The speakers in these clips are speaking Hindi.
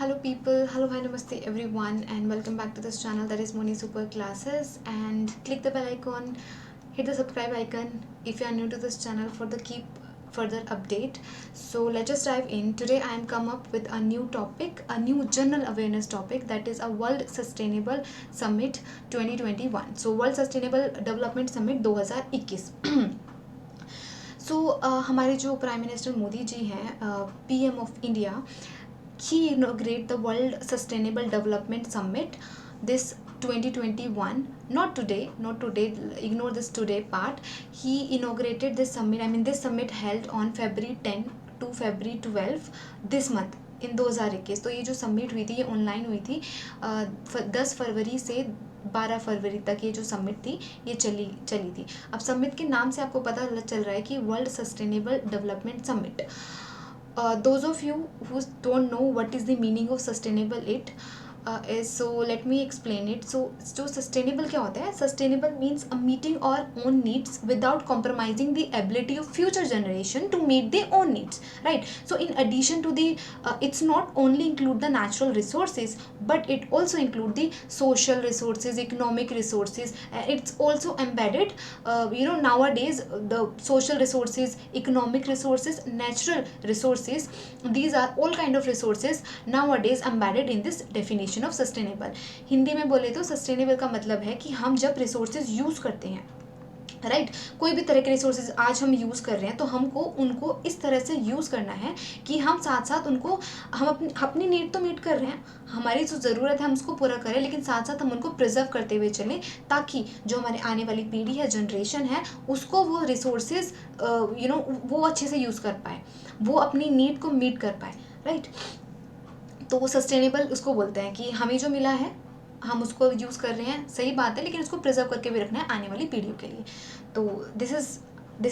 Hello people, hello, hi, namaste everyone, and welcome back to this channel that is Moni Super Classes. And click the bell icon, hit the subscribe icon if you are new to this channel for the keep further update. So let's just dive in. Today I am come up with a new topic, a new general awareness topic, that is a World Sustainable Summit 2021. So World Sustainable Development Summit 2021. हमारे जो प्राइम मिनिस्टर मोदी जी हैं, PM of India, he inaugurate the World Sustainable Development Summit this 2021. Not today, ignore this today part. He inaugurated this summit, this summit held on February 10 to February 12 this month in 2021. तो ये जो समिट हुई थी ये ऑनलाइन हुई थी 10 फरवरी से 12 फरवरी तक ये जो समिट थी ये चली थी. अब समिट के नाम से आपको पता चल रहा है कि world Sustainable Development summit. Those of you who don't know what is the meaning of sustainable so let me explain it. So जो sustainable क्या होता है? Sustainable means a meeting our own needs without compromising the ability of future generation to meet their own needs, right? So in addition to the it's not only include the natural resources, but it also include the social resources, economic resources. It's also embedded nowadays the social resources, economic resources, natural resources, these are all kind of resources nowadays embedded in this definition of sustainable. Hindi में बोले तो सस्टेनेबल का मतलब है कि हम जब रिसोर्सेज यूज़ करते हैं, राइट, कोई भी तरह के रिसोर्सेज आज हम यूज़ कर रहे हैं तो हमको उनको इस तरह से यूज़ करना है कि हम साथ साथ उनको हम अपनी नीड तो मीट कर रहे हैं, हमारी जो ज़रूरत है हम उसको पूरा करें, लेकिन साथ साथ हम उनको प्रिजर्व करते हुए चलें ताकि जो हमारे आने वाली पीढ़ी है, जनरेशन है, उसको वो रिसोर्सेज वो अच्छे से यूज़ कर पाए, वो अपनी नीड को मीट कर पाए, राइट. तो वो सस्टेनेबल उसको बोलते हैं कि हमें जो मिला है हम उसको यूज़ कर रहे हैं, सही बात है, लेकिन उसको प्रिजर्व करके भी रखना है आने वाली पीढ़ियों के लिए. तो this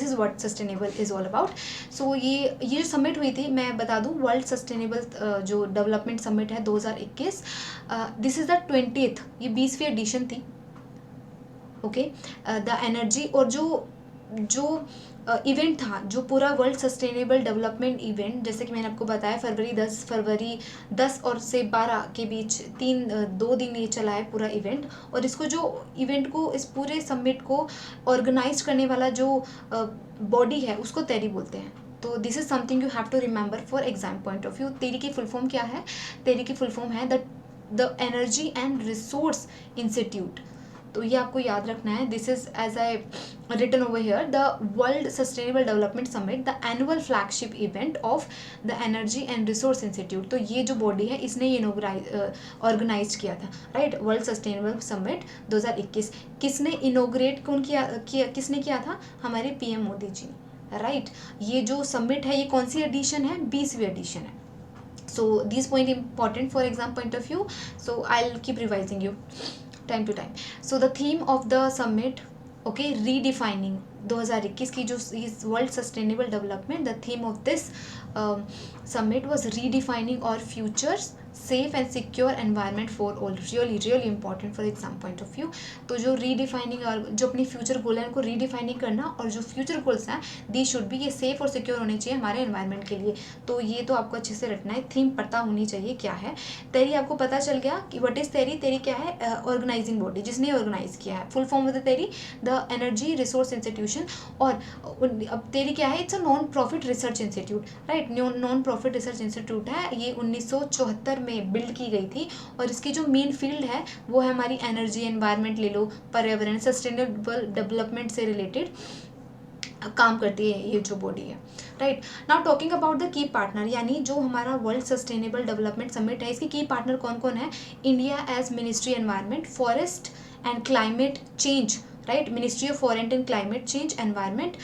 is what sustainable is all about. So ये जो समिट हुई थी, मैं बता दूं, वर्ल्ड सस्टेनेबल जो डेवलपमेंट समिट है 2021, दिस इज़ द 20th, ये 20वीं एडिशन थी. ओके, द एनर्जी और जो इवेंट था, जो पूरा वर्ल्ड सस्टेनेबल डेवलपमेंट इवेंट, जैसे कि मैंने आपको बताया फरवरी 10 और से 12 के बीच 2 दिन ये चला है पूरा इवेंट. और इसको जो इवेंट को, इस पूरे समिट को ऑर्गेनाइज करने वाला जो बॉडी है उसको तेरी बोलते हैं. तो this is something you have to remember for exam point of view. TERI की फुल फॉर्म क्या है? तेरी की फुल फॉर्म है the Energy and Resource Institute. तो ये आपको याद रखना है. This is as I written over here, the World Sustainable Development Summit, the annual flagship event of the Energy and Resource Institute. तो ये जो बॉडी है इसने ये ऑर्गेनाइज किया था, राइट, वर्ल्ड सस्टेनेबल समिट 2021. किसने इनोग्रेट किसने किया था? हमारे पीएम मोदी जी, राइट. ये जो समिट है ये कौन सी एडिशन है? 20वीं एडिशन है. So these point important for exam point of view, so I'll keep revising you time to time. So the theme of the summit, okay, redefining 2021 की जो इस world Sustainable development, the theme of this summit was redefining our futures, safe and secure environment for all. really important for exam point of view. तो जो redefining और जो अपनी फ्यूचर गोल है उनको redefining करना, और जो फ्यूचर गोल्स हैं दी शुड भी ये सेफ और सिक्योर होने चाहिए हमारे एनवायरनमेंट के लिए. तो ये तो आपको अच्छे से रटना है, थीम पता होनी चाहिए क्या है. तेरी आपको पता चल गया कि व्हाट इज़ तेरी. तेरी क्या है? ऑर्गेनाइजिंग बॉडी, जिसने ऑर्गेनाइज किया है. फुल फॉर्म ऑफ तेरी द एनर्जी रिसोर्स इंस्टीट्यूशन. और अब तेरी क्या है? It's a non profit research institute, right. Non profit research institute है. ये 1974 में बिल्ड की गई थी, और इसकी जो मेन फील्ड है वो है हमारी एनर्जी, एनवायरनमेंट ले लो, पर्यावरण, सस्टेनेबल डेवलपमेंट से रिलेटेड काम करती है ये जो बॉडी है, right. Now talking about the key partner, यानी जो हमारा वर्ल्ड सस्टेनेबल डेवलपमेंट समिट है इसके की पार्टनर कौन कौन है? India as ministry environment, forest and climate change, right, Ministry of Forest and Climate Change, Environment,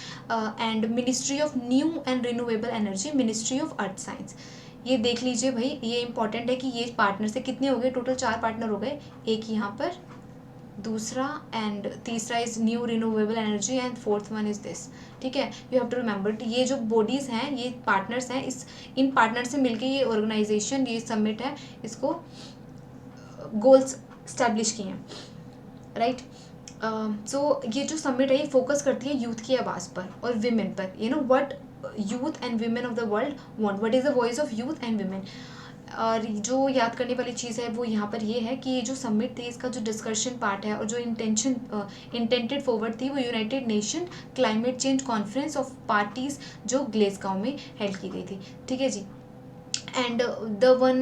and Ministry of New and Renewable Energy, Ministry of Earth Science. ये देख लीजिए भाई, ये इंपॉर्टेंट है कि ये पार्टनर से कितने हो गए? टोटल 4 पार्टनर हो गए. एक यहाँ पर, दूसरा एंड तीसरा is new renewable energy, and fourth one is this. ठीक है, यू हैव टू रिमेंबर. ये जो बॉडीज़ हैं, ये पार्टनर्स हैं, इन पार्टनर से मिलके ये ऑर्गेनाइजेशन, ये समिट है, इसको गोल्स स्टैब्लिश किए हैं, राइट. सो ये जो समिट है ये फोकस करती है यूथ की आवाज़ पर और विमेन पर. What youth and women of the world want, what is the voice of youth and women. और जो याद करने वाली चीज़ है वो यहाँ पर ये है कि ये जो समिट थी इसका जो डिस्कशन पार्ट है और जो इंटेंटेड फॉरवर्ड थी वो United nation climate change conference of parties जो ग्लेसगांव में हेल्ड की गई थी, ठीक है जी। And the one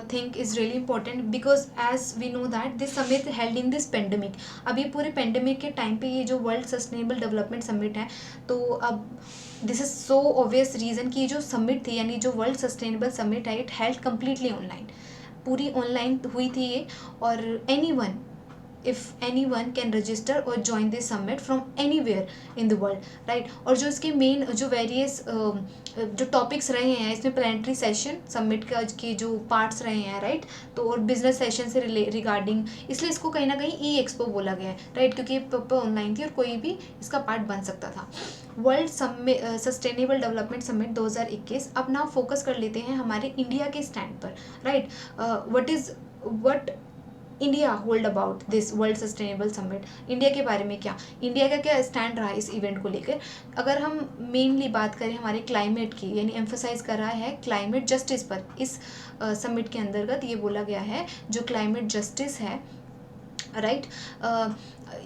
thing is really important because as we know that this summit held in this pandemic, अब ये पूरे पेंडेमिक के टाइम पे ये जो वर्ल्ड सस्टेनेबल डेवलपमेंट समिट है, तो अब this is so obvious reason कि ये जो समिट थी यानी जो वर्ल्ड सस्टेनेबल समिट है इट हेल्ड कम्प्लीटली ऑनलाइन, पूरी ऑनलाइन हुई थी ये। और anyone can register or join this summit from anywhere in the world, right। और जो इसके मेन जो वेरियस जो टॉपिक्स रहे हैं इसमें प्लानिटरी सेशन समिट का के जो पार्ट्स रहे हैं, राइट। तो और बिजनेस सेशन से रिगार्डिंग, इसलिए इसको कहीं ना कहीं ई एक्सपो बोला गया है, राइट, क्योंकि ये प्रॉपर ऑनलाइन थी और कोई भी इसका पार्ट बन सकता था। World Sustainable Development summit 2021। अब ना फोकस कर लेते हैं हमारे इंडिया के स्टैंड पर, right. What India hold about this world sustainable summit, India के बारे में क्या, इंडिया का क्या स्टैंड रहा इस इवेंट को लेकर। अगर हम मेनली बात करें हमारे क्लाइमेट की, यानी एम्फोसाइज कर रहा है क्लाइमेट जस्टिस पर, इस समिट के अंतर्गत ये बोला गया है जो क्लाइमेट जस्टिस है, राइट।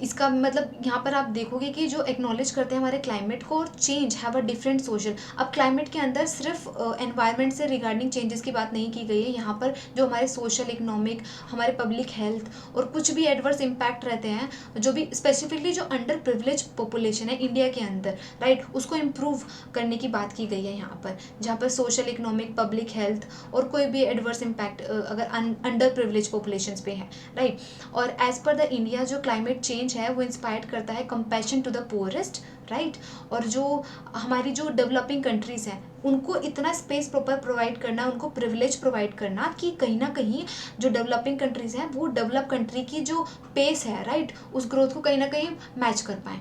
इसका मतलब यहाँ पर आप देखोगे कि जो एक्नॉलेज करते हैं हमारे क्लाइमेट को और change have a different social. अब क्लाइमेट के अंदर सिर्फ एनवायरनमेंट से रिगार्डिंग चेंजेस की बात नहीं की गई है, यहाँ पर जो हमारे सोशल इकोनॉमिक हमारे पब्लिक हेल्थ और कुछ भी एडवर्स इम्पैक्ट रहते हैं, जो भी स्पेसिफिकली जो अंडर प्रिविलेज पॉपुलेशन है इंडिया के अंदर, राइट, उसको इम्प्रूव करने की बात की गई है यहाँ पर, जहाँ पर सोशल इकोनॉमिक पब्लिक हेल्थ और कोई भी एडवर्स इम्पैक्ट अगर अंडर प्रिविलेज पॉपुलेशन पे है, राइट। और एज पर द इंडिया जो क्लाइमेट चेंज है वो इंस्पायर करता है compassion to the poorest, right. और जो हमारी जो डेवलपिंग कंट्रीज हैं उनको इतना स्पेस प्रॉपर प्रोवाइड करना, उनको प्रिविलेज प्रोवाइड करना कि कहीं ना कहीं जो डेवलपिंग कंट्रीज हैं वो डेवलप कंट्री की जो पेस है, राइट, उस ग्रोथ को कहीं ना कहीं मैच कर पाएँ।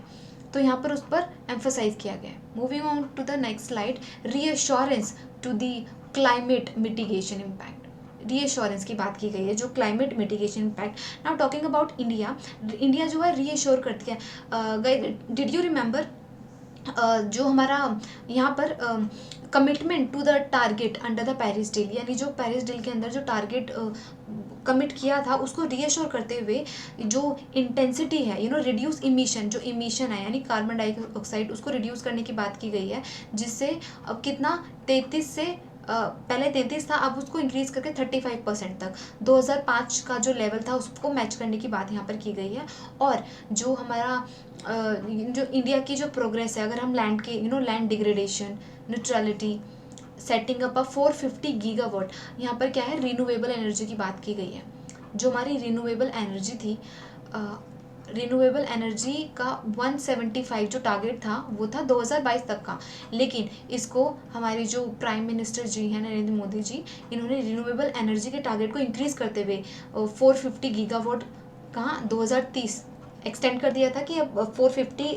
तो यहाँ पर उस पर एम्फोसाइज किया गया है। Moving on to the next slide, reassurance to the climate mitigation impact, reassurance की बात की गई है जो climate mitigation impact. Now talking about India, India जो है रीअश्योर करती है। डिड यू रिमेंबर जो हमारा यहाँ पर commitment to the target under the Paris deal, यानी जो पेरिस डील के अंदर जो टारगेट कमिट किया था उसको रीअश्योर करते हुए जो इंटेंसिटी है, रिड्यूस इमिशन, जो इमिशन है यानी कार्बन डाइऑक्साइड उसको रिड्यूस करने की बात की गई है, जिससे अब कितना 33 से पहले 33 था, अब उसको इंक्रीज करके 35% तक 2005 का जो लेवल था उसको मैच करने की बात यहाँ पर की गई है। और जो हमारा जो इंडिया की जो प्रोग्रेस है, अगर हम लैंड के land degradation, neutrality, setting up 450 gigawatt, यहाँ पर क्या है रिन्यूएबल एनर्जी की बात की गई है। जो हमारी रिन्यूएबल एनर्जी थी, रिन्यूएबल एनर्जी का 175 जो टारगेट था वो था 2022 तक का, लेकिन इसको हमारे जो प्राइम मिनिस्टर जी हैं नरेंद्र मोदी जी, इन्होंने रिन्यूएबल एनर्जी के टारगेट को इंक्रीज़ करते हुए 450 गीगावाट कहाँ 2030 एक्सटेंड कर दिया था कि अब 450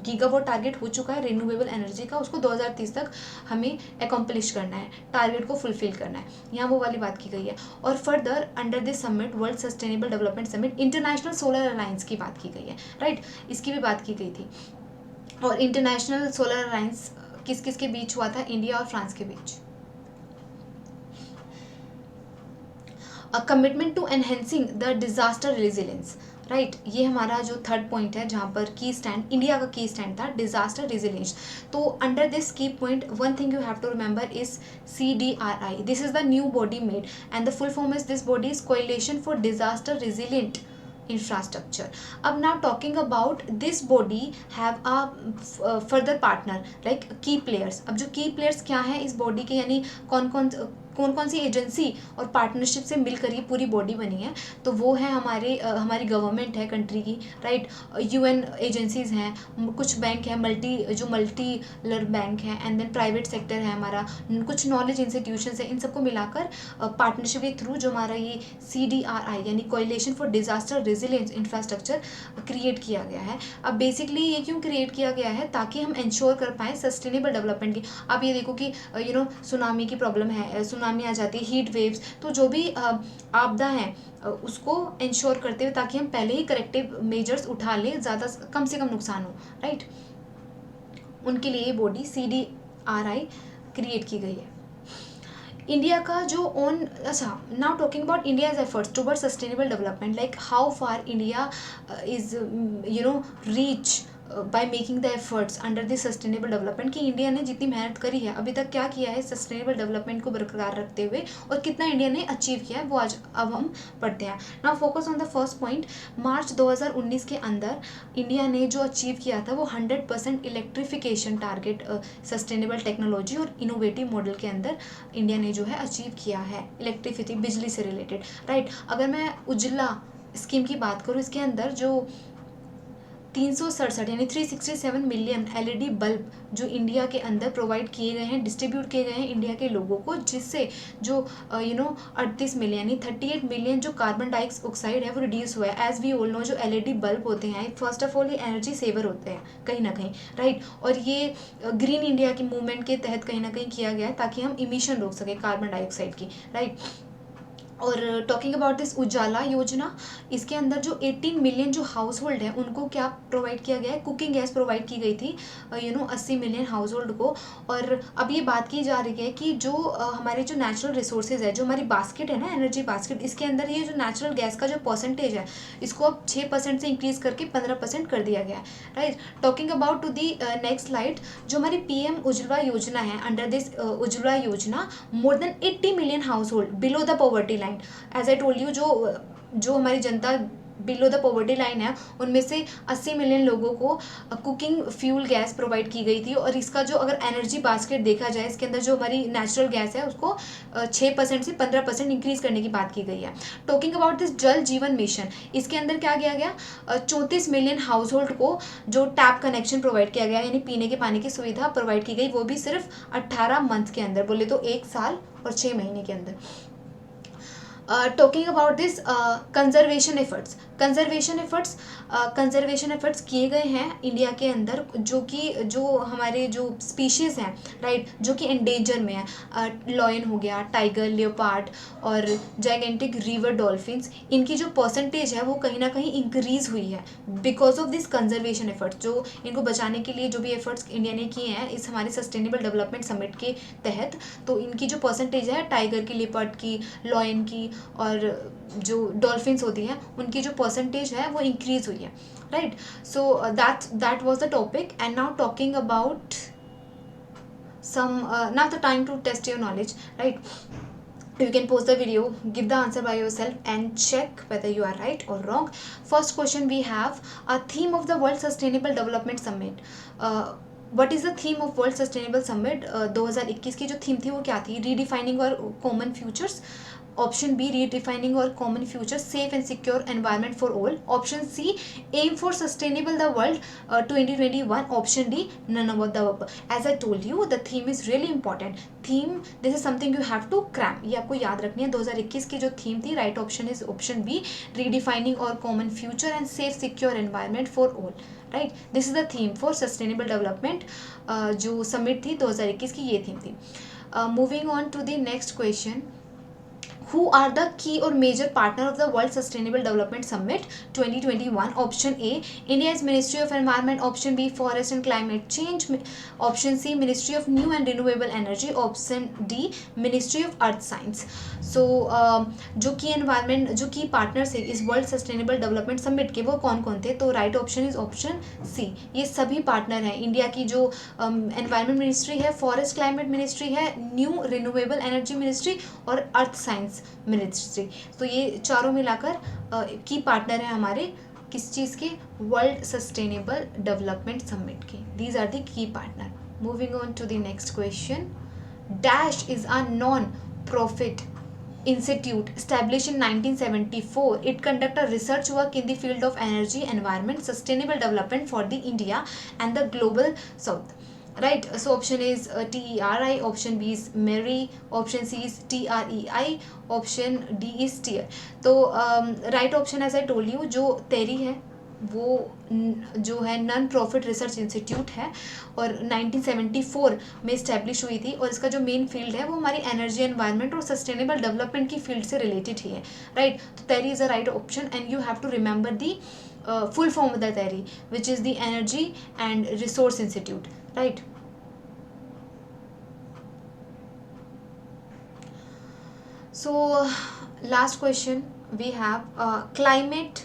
गीगावाट टारगेट हो चुका है रिन्यूएबल एनर्जी का, उसको 2030 तक हमें एकम्प्लिश करना है, टारगेट को फुलफिल करना है, यहाँ वो वाली बात की गई है। और further under this summit world Sustainable Development summit international solar alliance की बात की गई है, राइट, इसकी भी बात की गई थी। और इंटरनेशनल सोलर अलायंस किस किस के बीच हुआ था, इंडिया और फ्रांस के बीच। A commitment to enhancing the disaster resilience, right, ये हमारा जो थर्ड पॉइंट है जहाँ पर की स्टैंड इंडिया का की स्टैंड था डिजास्टर रेजिलियंस। तो under this key point one thing you have to remember is CDRI, this is the new body made and the full form is this body is coalition for disaster resilient infrastructure. अब now talking about this body have a further partner like key players. अब जो key players क्या है इस body के, यानी कौन कौन सी एजेंसी और पार्टनरशिप से मिलकर ये पूरी बॉडी बनी है, तो वो है हमारी गवर्नमेंट है कंट्री की, राइट, UN एजेंसीज हैं, कुछ बैंक है मल्टीलर बैंक है, एंड देन प्राइवेट सेक्टर है हमारा, कुछ नॉलेज इंस्टीट्यूशंस है, इन सबको मिलाकर पार्टनरशिप के थ्रू जो हमारा ये CDRI यानी coalition for disaster resilience infrastructure create किया गया है। अब बेसिकली ये क्यों क्रिएट किया गया है, ताकि हम इंश्योर कर पाएँ सस्टेनेबल डेवलपमेंट की। आप ये देखो कि सुनामी की प्रॉब्लम है, सुनामी आ जाती है, हीट वेव्स, तो जो भी आपदा है उसको इंश्योर करते हुए ताकि हम पहले ही करेक्टिव मेजर्स उठा लें, ज़्यादा कम से कम नुकसान हो, राइट, उनके लिए बॉडी CDRI क्रिएट की गई है। इंडिया का जो ओन, अच्छा, now talking about India's efforts toward sustainable development, like how far India is reach by making the efforts under the sustainable development, कि इंडिया ने जितनी मेहनत करी है अभी तक, क्या किया है सस्टेनेबल डेवलपमेंट को बरकरार रखते हुए, और कितना इंडिया ने अचीव किया है, वो आज अब हम पढ़ते हैं। Now focus on the first point. March 2019 के अंदर इंडिया ने जो अचीव किया था वो 100% इलेक्ट्रिफिकेशन टारगेट सस्टेनेबल टेक्नोलॉजी और इनोवेटिव मॉडल के अंदर इंडिया ने जो है अचीव किया है, इलेक्ट्रिसिटी, बिजली से रिलेटेड, राइट। अगर मैं उज्ज्वला स्कीम की बात करूँ, इसके अंदर जो 367 यानी 367 मिलियन एलईडी बल्ब जो इंडिया के अंदर प्रोवाइड किए गए हैं, डिस्ट्रीब्यूट किए गए हैं इंडिया के लोगों को, जिससे जो 38 मिलियन यानी 38 मिलियन जो कार्बन डाइऑक्साइड है वो रिड्यूस हुआ है। एज वी ऑल नो, जो एलईडी बल्ब होते हैं, फर्स्ट ऑफ ऑल ये एनर्जी सेवर होते हैं कहीं ना कहीं, राइट। और ये ग्रीन इंडिया की मूवमेंट के तहत कहीं ना कहीं किया गया है ताकि हम इमिशन रोक सके कार्बन डाइऑक्साइड की, राइट। और टॉकिंग अबाउट दिस उजाला योजना, इसके अंदर जो 18 मिलियन जो हाउस होल्ड है उनको क्या प्रोवाइड किया गया है, कुकिंग गैस प्रोवाइड की गई थी 80 मिलियन हाउस होल्ड को। और अब ये बात की जा रही है कि जो हमारे जो नेचुरल रिसोर्सेज है, जो हमारी बास्केट है ना, एनर्जी बास्केट, इसके अंदर ये जो नेचुरल गैस का जो परसेंटेज है, इसको अब 6% से इंक्रीज करके 15% कर दिया गया है, right. Talking about to the next slide, जो हमारी पीएम उज्ज्वला योजना है, under this Ujjwala Yojana more than 80 million household below the poverty line. As I told you, जो हमारी जनता बिलो द पॉवर्टी लाइन है, उनमें से 80 मिलियन लोगों को कुकिंग फ्यूल गैस प्रोवाइड की गई थी। और इसका जो अगर एनर्जी बास्केट देखा जाए, इसके अंदर जो हमारी नेचुरल गैस है उसको 6% से 15% इंक्रीज करने की बात की गई है। टॉकिंग अबाउट दिस जल जीवन मिशन, इसके अंदर क्या किया गया, 34 मिलियन हाउस होल्ड को जो टैप कनेक्शन प्रोवाइड किया गया, यानी पीने के पानी की सुविधा प्रोवाइड की गई, वो भी सिर्फ 18 मंथ के अंदर, बोले तो 1 साल और 6 महीने के अंदर। Talking about this conservation efforts, conservation efforts किए गए हैं इंडिया के अंदर, जो हमारे जो स्पीशीज़ हैं, राइट, जो कि एंडेंजर में है, लॉयन हो गया, टाइगर, लियोपार्ड और जाइगेंटिक रिवर डॉल्फिन्स, इनकी जो परसेंटेज है वो कहीं ना कहीं इंक्रीज़ हुई है because of this conservation efforts. जो इनको बचाने के लिए जो भी एफर्ट्स इंडिया ने किए हैं इस हमारे सस्टेनेबल डेवलपमेंट समिट के तहत, तो इनकी जो परसेंटेज है, टाइगर की, लियोपार्ड की, लॉयन की और जो डॉल्फिन्स होती हैं, उनकी जो परसेंटेज है वो इंक्रीज हुई है, right. So that was the topic. And now talking about some now the time to test your knowledge, right? You can pause the video, give the answer by yourself and check whether you are right or wrong. First question we have a theme of the World Sustainable Development Summit. What is the theme of World Sustainable Summit 2021 की जो थीम थी वो क्या थी? Redefining our common futures. Option B, redefining our common future, safe and secure environment for all. Option C, aim for sustainable the world 2021। Option D, none of the above. As I told you the theme is really important. Theme, this is something you have to cram, ये आपको याद रखनी है। 2021 की जो थीम थी, right option is option B, redefining our common future and safe secure environment for all, right. This is the theme for sustainable development. जो समिट थी 2021 की, ये थीम थी। Moving on to the next question, who are the key or major partner of the World Sustainable Development Summit 2021? Option A, India's Ministry of Environment. Option B, Forest and Climate Change. Option C, Ministry of New and Renewable Energy. Option D, Ministry of Earth Science. So जो की एनवायरमेंट, जो की पार्टनर्स है इस वर्ल्ड सस्टेनेबल डेवलपमेंट समिट के, वो कौन कौन थे? तो right option is option C, ये सभी पार्टनर हैं। इंडिया की जो एनवायरमेंट मिनिस्ट्री है, फॉरेस्ट क्लाइमेट मिनिस्ट्री है, न्यू रिन्यूएबल एनर्जी मिनिस्ट्री और अर्थ साइंस मिनिस्ट्री। तो ये चारों मिलाकर की पार्टनर है हमारे किस चीज़ के? वर्ल्ड सस्टेनेबल डेवलपमेंट समिट के। These are the key partner. Moving on to the next question, dash is a non profit institute established in 1974. It conduct a research work in the field of energy, environment, sustainable development for the India and the global south, right? So option is TERI, option B is MERI, option C is TREI, option D is TEAR. तो right option as I told you, जो TERI है वो जो है नॉन प्रॉफिट रिसर्च इंस्टीट्यूट है और 1974 में इस्टेब्लिश हुई थी, और इसका जो मेन फील्ड है वो हमारी एनर्जी, एनवायरनमेंट और सस्टेनेबल डेवलपमेंट की फील्ड से रिलेटेड ही है, राइट। तो TERI is a right option and you have to remember the full form of the TERI, which is the Energy and Resource Institute, right. So last question we have, climate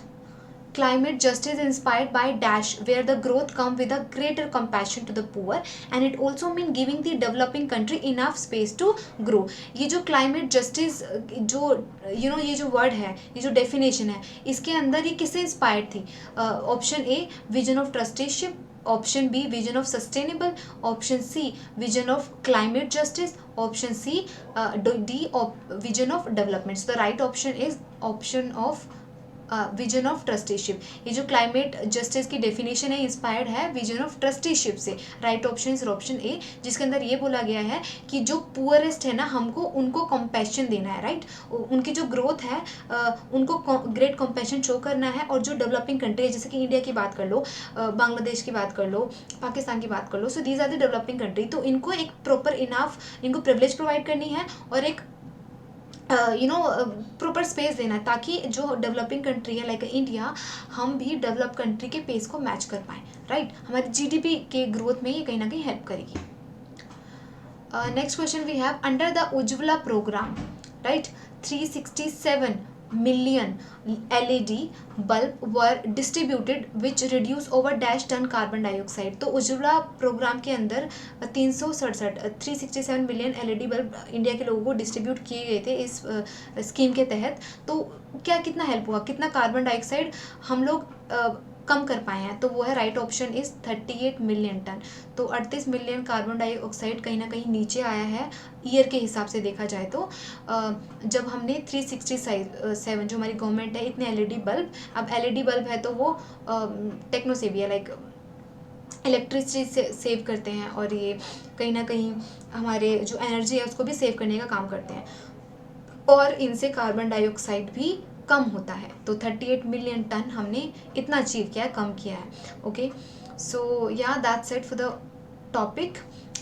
justice inspired by dash where the growth come with a greater compassion to the poor and it also mean giving the developing country enough space to grow. ये जो climate justice जो ये जो word है, ये जो definition है, इसके अंदर ये किससे inspired थी? Option A vision of trusteeship, option B vision of sustainable, option C vision of climate justice, option C D vision of development. The right option is option of vision of trusteeship. ये जो क्लाइमेट जस्टिस की डेफिनेशन है इंस्पायर्ड है विजन ऑफ ट्रस्टीशिप से. Right option is option A, जिसके अंदर ये बोला गया है कि जो पुअरेस्ट है ना, हमको उनको कंपैशन देना है, राइट. उनकी जो ग्रोथ है उनको ग्रेट कंपैशन शो करना है, और जो डेवलपिंग कंट्री है जैसे कि इंडिया की बात कर लो, बांग्लादेश की बात कर लो, पाकिस्तान की बात कर लो, so these are the developing country. तो इनको एक प्रॉपर इनफ इनको प्रिविलेज प्रोवाइड करनी है और एक प्रॉपर स्पेस देना है ताकि जो डेवलपिंग कंट्री है लाइक इंडिया, हम भी डेवलप कंट्री के पेस को मैच कर पाएँ, राइट. हमारी जीडीपी के ग्रोथ में ये कहीं ना कहीं हेल्प करेगी. Next question we have, under the Ujjwala programme, right, 367 million LED bulb were distributed which reduce over dash ton carbon dioxide. तो उज्ज्वला प्रोग्राम के अंदर 367 मिलियन LED बल्ब इंडिया के लोगों को डिस्ट्रीब्यूट किए गए थे इस स्कीम के तहत. तो क्या कितना हेल्प हुआ, कितना कार्बन डाइऑक्साइड हम लोग कम कर पाए हैं? तो वो है right option is 38 million tonne. तो 38 मिलियन कार्बन डाइऑक्साइड कहीं ना कहीं नीचे आया है ईयर के हिसाब से देखा जाए तो. जब हमने 367 जो हमारी गवर्नमेंट है इतने LED बल्ब, अब LED बल्ब है तो वो टेक्नो सेव है, लाइक इलेक्ट्रिसिटी से सेव करते हैं और ये कहीं ना कहीं हमारे जो एनर्जी है उसको भी सेव करने का काम करते हैं और इनसे कार्बन डाइऑक्साइड भी कम होता है. तो 38 मिलियन टन हमने इतना अचीव किया है, कम किया है. ओके, सो या that's it for the topic.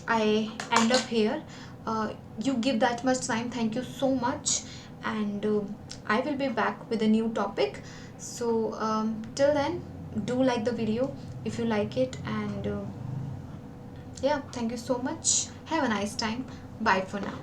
I and up here. You give that much time, thank you so much, and I will be back with a new topic. So till then, do like the video if you like it, and yeah, thank you so much. Have a nice time. Bye for now.